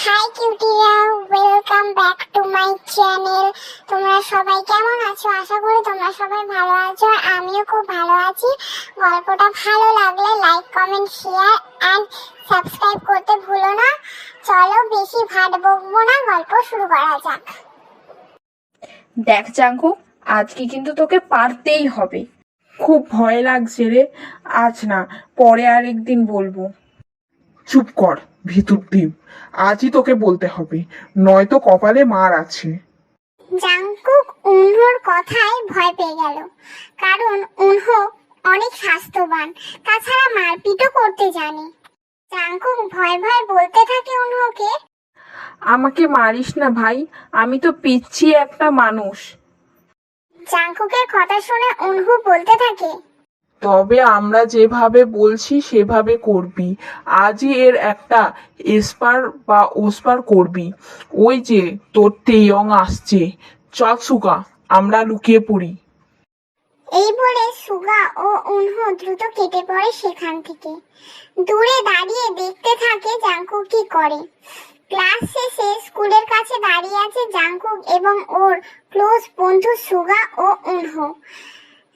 High কিউটিরা, welcome back to my channel. তোমরা সবাই কেমন আছো? আশা করি তোমরা সবাই ভালো আছো, আর আমিও খুব ভালো আছি। গল্পটা ভালো লাগলে like, comment, share and subscribe করতে ভুলো না। চলো বেশি ভাট বকবো না, গল্প শুরু করা যাক। দেখ জাঙ্কু, আজকে কিন্তু তোকে পারতেই হবে। খুব ভয় লাগছে রে। আজ না, পরে আরেকদিন বলবো। চুপ কর ভিতর ডিম, আজই তোকে বলতে হবে, নয়তো কপালে মার আছে। জাংকুক উনহোর কথায় ভয় পেয়ে গেল, কারণ উনহো অনেক স্বাস্থ্যবান, তাছাড়া মারপিটও করতে জানে। জাংকুক ভয় ভয় বলতে থাকে উনহোকে, আমাকে মারিস না ভাই, আমি তো পিচ্ছি একটা মানুষ। জাংকুকের কথা শুনে উনহু বলতে থাকে, তবে আমরা যেভাবে বলছি সেভাবে করবি। আজই এর একটা এসপার বা ওসপার করবি। ওই যে তোর তেয়ং আসছে, চল সুগা, আমরা লুকিয়ে পড়ি। এই বলে সুগা ও উনহো দ্রুত কেটে পড়ে সেখান থেকে। দূরে দাঁড়িয়ে দেখতে থাকে জাংকুক কি করে। ক্লাস শেষে স্কুলের কাছে দাঁড়িয়ে আছে জাংকুক এবং ওর ক্লোজ বন্ধু সুগা ও উনহো।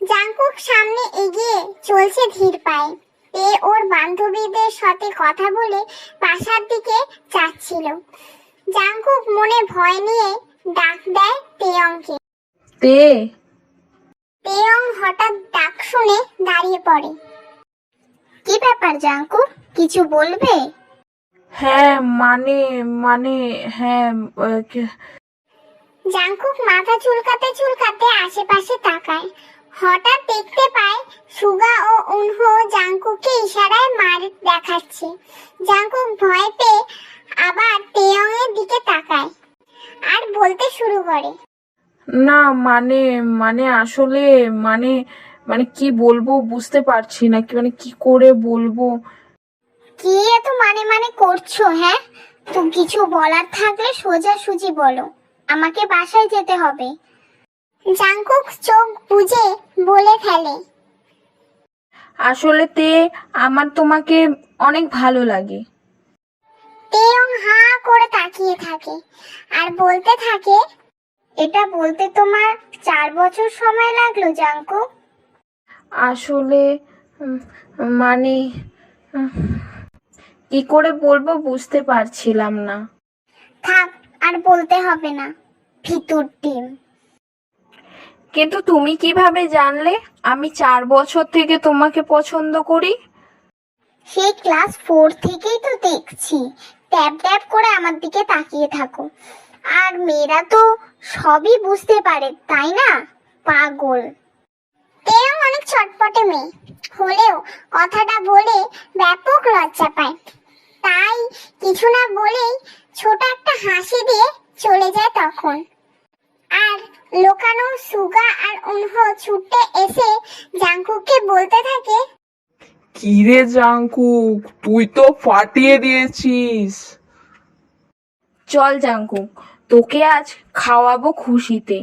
জাংকুক সামনে এগিয়ে চলছে ধীর পায়ে। ওর বান্ধবীদের সাথে কথা বলে বাসার দিকে যাচ্ছিল। জাংকুক মনে ভয় নিয়ে ডাক দেয় তেয়ংকে। তে তেয়ং হঠাৎ ডাক শুনে দাঁড়িয়ে পড়ে। কি ব্যাপার জাংকুক, কিছু বলবে? হ্যাঁ মানে মানে হ্যাঁ জাংকুক মাথা চুলকাতে চুলকাতে আশেপাশে তাকায়। হঠাৎ দেখতে পায় সুগা ও উনহো জাংকুককে ইশারায় মার দেখাচ্ছে। জাংকুক ভয় পেয়ে আবার তেয়ং এর দিকে তাকায় আর বলতে শুরু করে, না মানে মানে আসলে মানে মানে কি বলবো বুঝতে পারছি না, কি মানে কি করে বলবো। কি এত মানে মানে করছো? হ্যাঁ, তো কিছু বলার থাকলে সোজাসুজি বলো, আমাকে বাসায় যেতে হবে। জাংকুক চোখ বুজে বলে ফেলে, আসলে তে আমার তোমাকে অনেক ভালো লাগে। তেয়ং হা করে তাকিয়ে থাকে আর বলতে থাকে, এটা বলতে তোমার 4 বছর সময় লাগলো জাংকুক? আসলে মানে উম, কি করে বলবো বুঝতে পারছিলাম না। থাক, আর বলতে হবে না, ভিতর ডিম। কিন্তু তুমি কিভাবে জানলে আমি 4 বছর থেকে তোমাকে পছন্দ করি? সেই ক্লাস 4 থেকেই তো দেখছি, ট্যাপ ট্যাপ করে আমার দিকে তাকিয়ে থাকো। আর মেয়েরা তো সবই বুঝতে পারে, তাই না? পাগল। তেয়ং অনেক চটপটে মেয়ে হলেও কথাটা বলে ব্যাপক লজ্জা পায়। তাই কিছু না বলেই ছোট একটা হাসি দিয়ে চলে যায় তখন। আর লোকানো সুগা আর উনহো ছুটে এসে জাংকুককে বলতে থাকে, কিরে জাঙ্কুক, তুই তো ফাটিয়ে দিয়েছিস। চল জাঙ্কুক, তোকে আজ খাওয়াবো খুশিতে,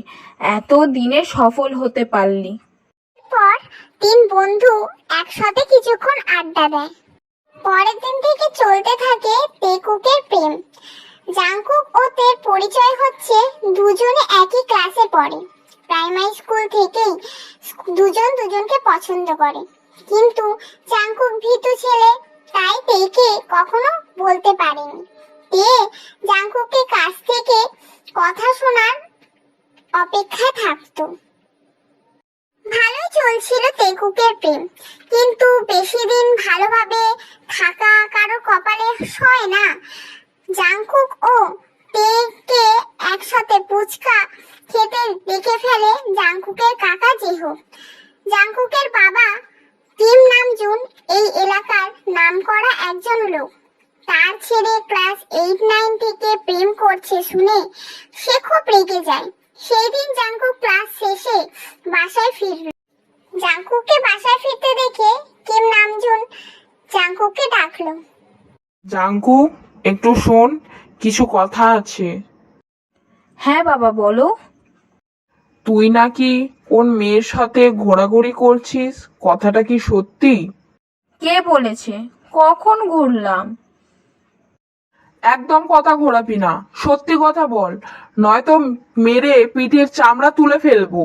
এত দিনে সফল হতে পারলি। পর 3 বন্ধু একসাথে কিছুক্ষণ আড্ডা দেয়। পরের দিন থেকে চলতে থাকে তেকুকের প্রেম। জাংকুক ও তের পরিচয় হচ্ছে দুজনে একই ক্লাসে পড়ে। প্রাইমারি স্কুল থেকেই দুজন দুজনকে পছন্দ করে, কিন্তু জাংকুক ভীতু ছেলে, তাই তেকে কখনো বলতে পারেনি। তে জাংকুকের কাছ থেকে কথা শোনার অপেক্ষায় থাকতো। ভালোই চলছিল তেকুকের প্রেম, কিন্তু বেশি দিন ভালোভাবে থাকা কারো কপালে সয় না। জাংকুক ও তেকে একসাথে ফুচকা খেতে দেখে ফেলে জাংকুকের কাকা জেহো। জাংকুকের বাবা কিম নামজুন এই এলাকার নামকরা একজন লোক। তার ছেলে ক্লাস 8-9 থেকে প্রেম করছে শুনে সে খুব রেগে যায়। সেই দিন জাংকুক ক্লাস শেষে বাসায় ফিরল। জাংকুককে বাসায় ফিরতে দেখে কিম নামজুন জাংকুককে ডাকলো। জাঙ্কুক, একটু শোন, কিছু কথা আছে। হ্যাঁ বাবা বলো। তুই নাকি কোন মেয়ের সাথে ঘোরাঘুরি করছিস, কথাটা কি সত্যি? কে বলেছে? কখন ঘুরলাম? একদম কথা ঘোরাবি না, সত্যি কথা বল, নয়তো মেরে পিঠের চামড়া তুলে ফেলবো।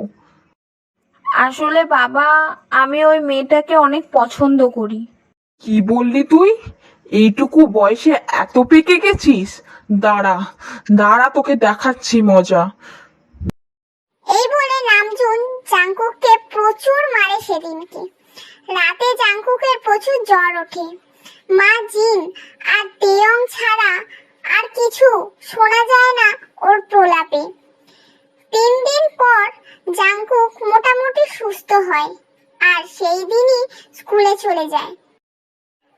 আসলে বাবা, আমি ওই মেয়েটাকে অনেক পছন্দ করি। কি বললি তুই? এইটুকু বয়সে এত পেকে গেছিস? দাঁড়া দাঁড়া, তোকে দেখাচ্ছি মজা। এই বলে নামজুন জাংকুককে প্রচুর মারে সেদিনকে। রাতে জাংকুকের প্রচুর জ্বর ওঠে। মা জিন আর তেয়ং ছাড়া আর কিছু শোনা যায় না ওর প্রলাপে। 3 দিন পর জাংকুক মোটামুটি সুস্থ হয় আর সেই দিনই স্কুলে চলে যায়।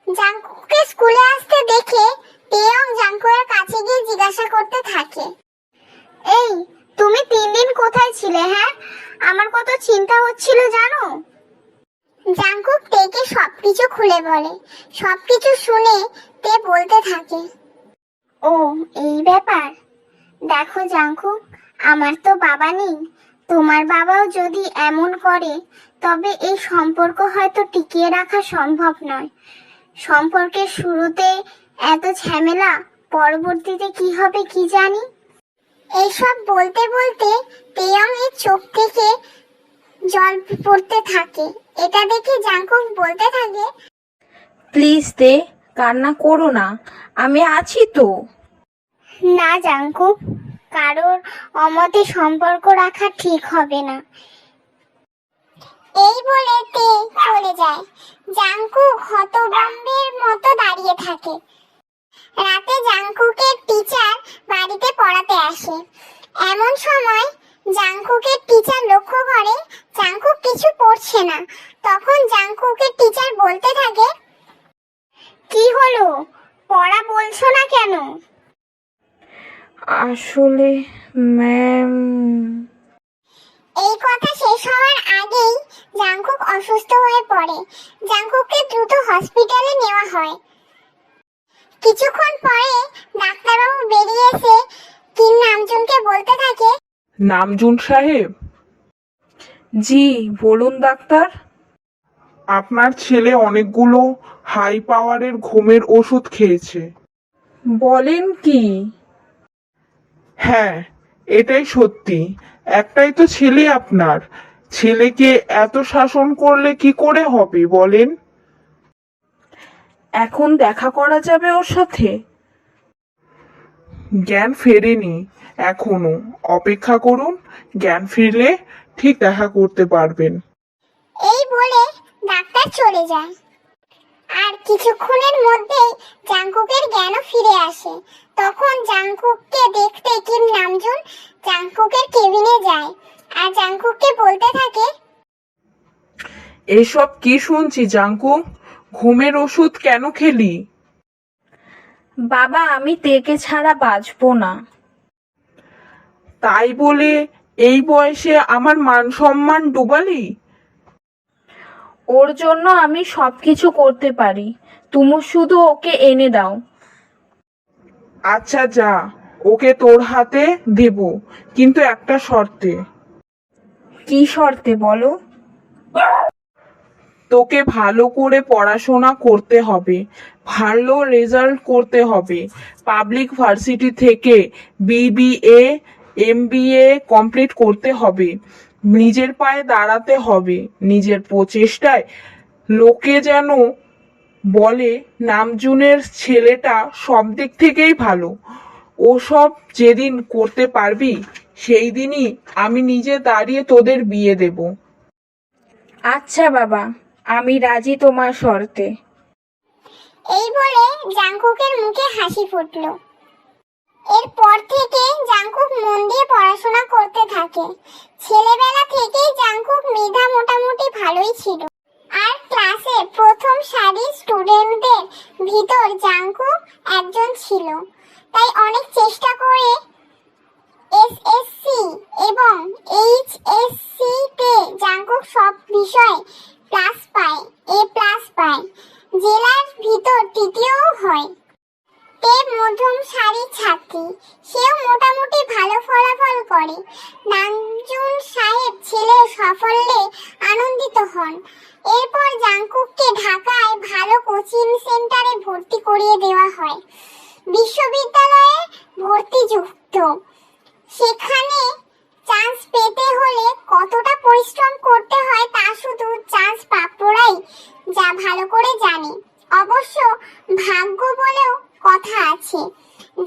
জাংকুককে স্কুলে আসতে দেখে তেয়ং জাংকুকের কাছে গিয়ে জিজ্ঞাসা করতে থাকে, এই তুমি 3 দিন কোথায় ছিলে? হ্যাঁ, আমার কত চিন্তা হচ্ছিল জানো। জাংকুক তেকে সবকিছু খুলে বলে। সবকিছু শুনে তে বলতে থাকে, ও এই ব্যাপার। দেখো জাংকুক, আমার তো বাবা নেই। তোমার বাবাও যদি এমন করে তবে এই সম্পর্ক হয়তো টিকিয়ে রাখা সম্ভব নয়। সম্পর্কের শুরুতে এত ঝামেলা, পরবর্তীতে কি হবে কি জানি। এইসব বলতে বলতে তেয়ং এর চোখ থেকে জল পড়তে থাকে। এটা দেখে জাংকুক বলতে থাকে, প্লিজ দে, কান্না করো না, আমি আছি তো। না জাংকুক, কারোর অমতে সম্পর্ক রাখা ঠিক হবে না। এই বলে তে চলে যায়। জাংকুক হতভম্বের মতো দাঁড়িয়ে থাকে। রাতে জাংকুকের টিচার বাড়িতে পড়াতে আসে। এমন সময় জাংকুকের টিচার লক্ষ্য করে জাংকুক কিছু পড়ছে না। তখন জাংকুকের টিচার বলতে থাকে, কি হলো, পড়া বলছো না কেন? আসলে ম্যাম। এই কথা শেষ হওয়ার আগেই জাংকুক অসুস্থ হয়ে পড়ে। জাংকুককে দ্রুত হসপিটালে নেওয়া হয়। কিছুক্ষণ পরে ডাক্তারবাবু বেরিয়ে এসে কিম নামজুনকে বলতে থাকে, নামজুন সাহেব, জি বলুন ডাক্তার। আপনার ছেলে অনেকগুলো হাই পাওয়ারের ঘুমের ওষুধ খেয়েছে। বলেন কি? হ্যাঁ, এটাই সত্যি। একটাই তো ছেলে আপনার। ছেলেকে এত শাসন করলে কি করে হবে বলেন? এখন দেখা করা যাবে ওর সাথে? জ্ঞান ফেরেনি এখনো, অপেক্ষা করুন, জ্ঞান ফিরলে ঠিক দেখা করতে পারবেন। এই বলে ডাক্তার চলে যায়। আর কিছুক্ষণের মধ্যেই জাংকুকের জ্ঞানও ফিরে আসে। তখন জাংকুককে দেখতে কিম নামজুন জাংকুকের কেবিনে যায় আর জাংকুককে বলতে থাকে, এসব কি শুনছি জাংকুক? ঘুমের ওষুধ কেন খেলি? বাবা, আমি তেকে ছাড়া বাঁচবো না। তাই বলে এই বয়সে আমার মান সম্মান ডুবালি? ওর জন্য আমি সবকিছু করতে পারি, তুমি শুধু ওকে এনে দাও। আচ্ছা যা, ওকে তোর হাতে দেব, কিন্তু একটা শর্তে। কি শর্তে বলো? তোকে ভালো করে পড়াশোনা করতে হবে, ভালো রেজাল্ট করতে হবে, পাবলিক ভার্সিটি থেকে বিবিএ এমবিএ কমপ্লিট করতে হবে, নিজের পায়ে দাঁড়াতে হবে, নিজের প্রচেষ্টায় লোকে যেন বলে নামজুনের ছেলেটা সব দিক থেকেই ভালো। ওসব যেদিন করতে পারবি সেই দিনই আমি নিজে দাঁড়িয়ে তোদের বিয়ে দেব। আচ্ছা বাবা, আমি রাজি তোমার শর্তে। এই বলে জাংকুকের মুখে হাসি ফুটলো। এরপর থেকে জাংকুক মন দিয়ে পড়াশোনা করতে থাকে। ছেলেবেলা থেকেই জাংকুক মেধা মোটামুটি ভালোই ছিল। আর ক্লাসে প্রথম সারির স্টুডেন্টদের ভিতর জাংকুক একজন ছিল। তাই অনেক চেষ্টা করে এসএসসি এবং এইচএসসি তে জাংকুক সব বিষয়ে প্লাস পায়, A+ পায়। জেলার ভিতর তৃতীয়ও হয়। তে মধ্যম সারির ছাত্রী, সেও মোটামুটি ভালো ফলাফল করে। নামজুন সাহেব ছেলের সাফল্যে আনন্দিত হন। এরপর জাংকুককে ঢাকায় ভালো কোচিং সেন্টারে ভর্তি করিয়ে দেওয়া হয়। বিশ্ববিদ্যালয় যুক্ত। সেখানে চান্স পেতে হলে কতটা পরিশ্রম করতে হয় তা শুধু চান্স প্রাপ্তরাই যা ভালো করে জানে। অবশ্য ভাগ্য বলেও কথা আছে।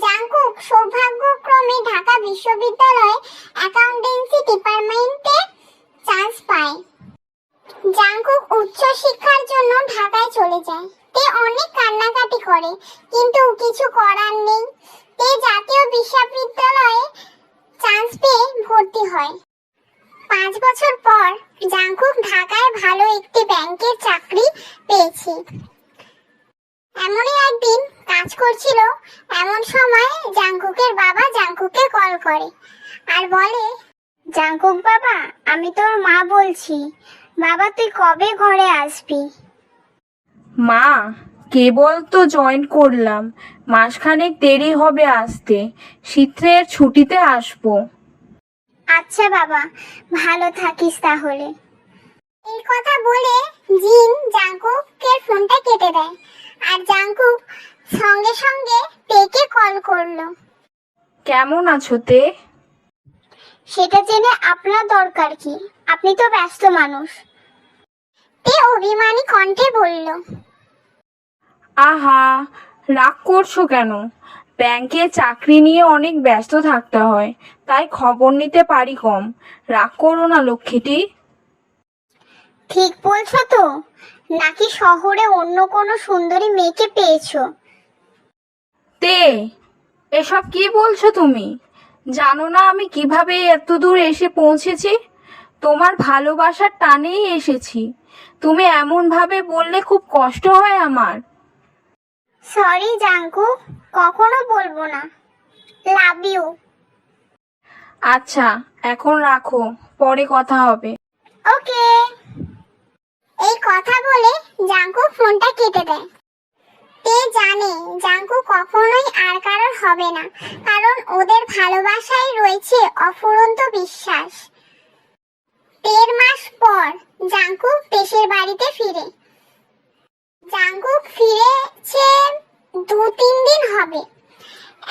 জাংকুক সৌভাগ্যক্রমে ঢাকা বিশ্ববিদ্যালয়ে অ্যাকাউন্টেন্সি ডিপার্টমেন্টে চান্স পায়। জাংকুক উচ্চ শিক্ষার জন্য ঢাকায় চলে যায়। তে অনেক কান্নাকাটি করে, কিন্তু কিছু করার নেই। তে জাতীয় বিশ্ববিদ্যালয়ে চান্স পেয়ে ভর্তি হয়। 5 বছর পর জাংকুক ঢাকায় ভালো একটি ব্যাংকের চাকরি পেয়েছে। এমনই একদিন কাজ করছিল, এমন সময় জাংকুকের বাবা জাংকুককে কল করে আর বলে, জাংকুক বাবা, আমি তোর মা বলছি। বাবা, তুই কবে ঘরে আসবি? মা, কেবল তো জয়েন করলাম, মাসখানেক দেরি হবে আসতে। শীতের ছুটিতে আসবো। আচ্ছা বাবা, ভালো থাকিস তাহলে। এই কথা বলে জিন জাংকুকের ফোনটা কেটে দেয় আর জাংকুক সঙ্গে সঙ্গে তেকে কল করলো। কেমন আছো তে? সেটা জেনে আপনার দরকার কি? আপনি তো ব্যস্ত মানুষ। তে অভিমানী কণ্ঠে বলল, আহা, রাগ করছো কেন? ব্যাংকে চাকরি নিয়ে অনেক ব্যস্ত থাকতে হয়, তাই খবর নিতে পারি কম। রাগ করো না লক্ষ্মীটি। ঠিক বলছো তো? নাকি শহরে অন্য কোনো সুন্দরী মেয়েকে পেয়েছো? তে, এসব কি বলছো তুমি? জানো না আমি কিভাবে এত দূর এসে পৌঁছেছি? তোমার ভালোবাসার টানেই এসেছি। তুমি এমন ভাবে বললে খুব কষ্ট হয় আমার। সরি জাংকুক, কখনো বলবো না। Love you. আচ্ছা, এখন রাখো, পরে কথা হবে। ওকে। এই কথা বলে জাংকুক ফোনটা কেটে দেয়। তে জানে জাংকুক কখনোই আর কারোর হবে না, কারণ ওদের ভালোবাসায় রয়েছে অফুরন্ত বিশ্বাস। 1.5 মাস পর জাংকুক দেশের বাড়িতে ফিরে। জাংকুক ফিরেছে 2-3 দিন হবে।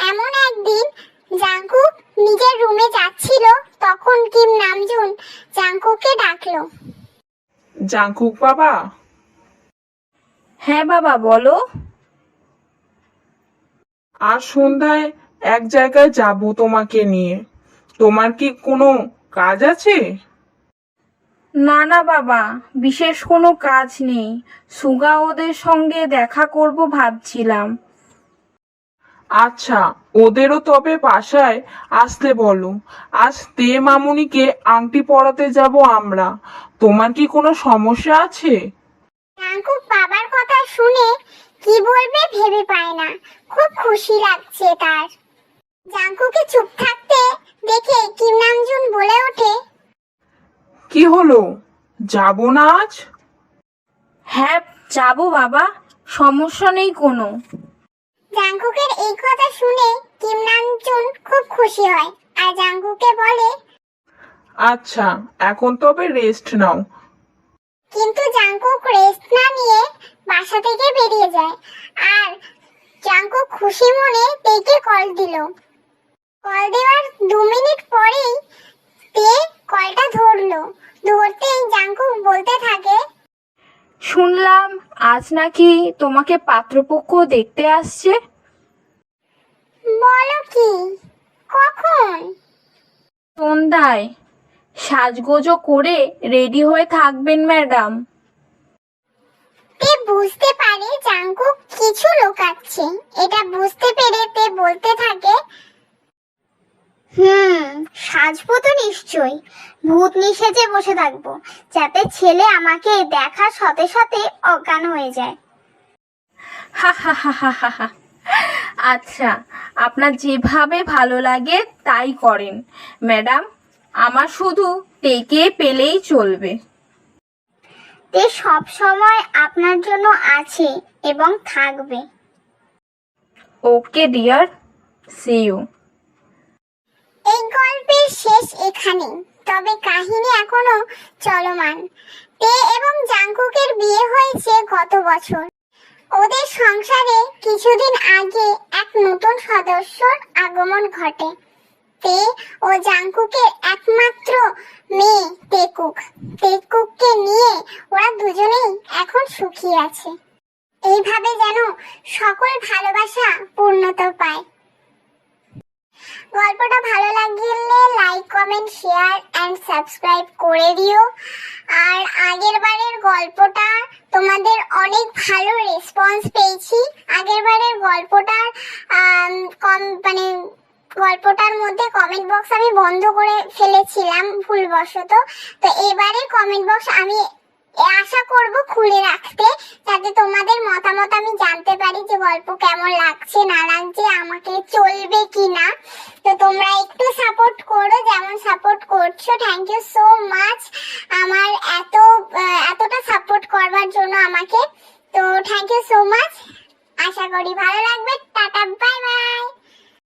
এমন একদিন জাংকুক নিজের রুমে যাচ্ছিল, তখন কিম নামজুন জাংকুককে ডাকলো। জাংকুক বাবা, হ্যাঁ বাবা, বলো। আজ সন্ধ্যায় এক জায়গায় যাব তোমাকে নিয়ে। তোমার কি কোনো কাজ আছে? না না বাবা, বিশেষ কোনো কাজ নেই। সুগা ওদের সঙ্গে দেখা করব ভাবছিলাম। আচ্ছা, ওদেরও তবে বাসায় আসতে বলো। আজ তে মামুনিকে আংটি পরাতে যাব আমরা। তোমার কি কোনো সমস্যা আছে? জাংকুক বাবার কথা শুনে কি বলবে ভেবে পায় না। খুব খুশি লাগছে তার। জাংকুকে চুপ থাকতে দেখে কিম নামজুন বলে ওঠে, কি হলো, যাব না আজ? হ্যাঁ যাবো বাবা, সমস্যা নেই কোনো। জাংকুকের এই কথা শুনে কিম নামজুন খুব খুশি হয় আর জাংকুকে বলে, আচ্ছা, এখন তবে রেস্ট নাও। কিন্তু জাংকুক রেস্ট না নিয়ে বাসা থেকে বেরিয়ে যায় আর জাংকুক খুশি মনে তেকে কল দিল। কল দেওয়ার 2 মিনিট পরেই তে কলটা ধরলো। ধরতেই জাংকুক বলতে থাকে, শুনলাম আজ নাকি তোমাকে পাত্রপক্ষ দেখতে আসছে। বলো কি, কখন? সন্ধ্যায় সাজগোজো করে রেডি হয়ে থাকবেন ম্যাডাম। তে বুঝতে পারে জাংকুক কিছু লুকাচ্ছে। এটা বুঝতে পেরে তে বলতে থাকে, সাজবো তো নিশ্চয়ই। ভূতনি সেজে বসে থাকবো, যাতে ছেলে আমাকে দেখার সাথে সাথে অজ্ঞান হয়ে যায়। হা হা হা হা হা হা। আচ্ছা, আপনার যেভাবে ভালো লাগে তাই করেন ম্যাডাম। আমার শুধু টেকে পেলেই চলবে। তে সব সময় আপনার জন্য আছে এবং থাকবে। Okay dear, see you. এই গল্পের শেষ এখানেই, তবে কাহিনী এখনো চলমান। তে এবং জাংকুকের বিয়ে হয়েছে গত বছর। ওদের সংসারে কিছুদিন আগে এক নতুন সদস্যর আগমন আগমন ঘটে। তে ও জাংকুকের একমাত্র মেয়ে তেকুককে নিয়ে ওরা দুজনেই এখন সুখী আছে। এইভাবে যেন সকল ভালোবাসা পূর্ণতা পায়। গল্পটা ভালো লাগলে like, comment, share and subscribe করে দিও। আর আগের বারের গল্পটা তোমাদের অনেক ভালো রেসপন্স পেয়েছি। আগের বারের গল্পটার গল্পটার মধ্যে কমেন্ট বক্স আমি বন্ধ করে ফেলেছিলাম ভুলবশত। তো এবারে কমেন্ট বক্স আমি আশা করব খুলে রাখতে, যাতে তোমাদের মতামত আমি জানতে পারি যে গল্প কেমন লাগছে না লাগছে, আমাকে চলবে কিনা। তো তোমরা একটু সাপোর্ট করো, যেমন সাপোর্ট করছো। থ্যাংক ইউ সো মাচ আমার এতটা সাপোর্ট করবার জন্য আমাকে। তো থ্যাংক ইউ সো মাচ। আশা করি ভালো লাগবে।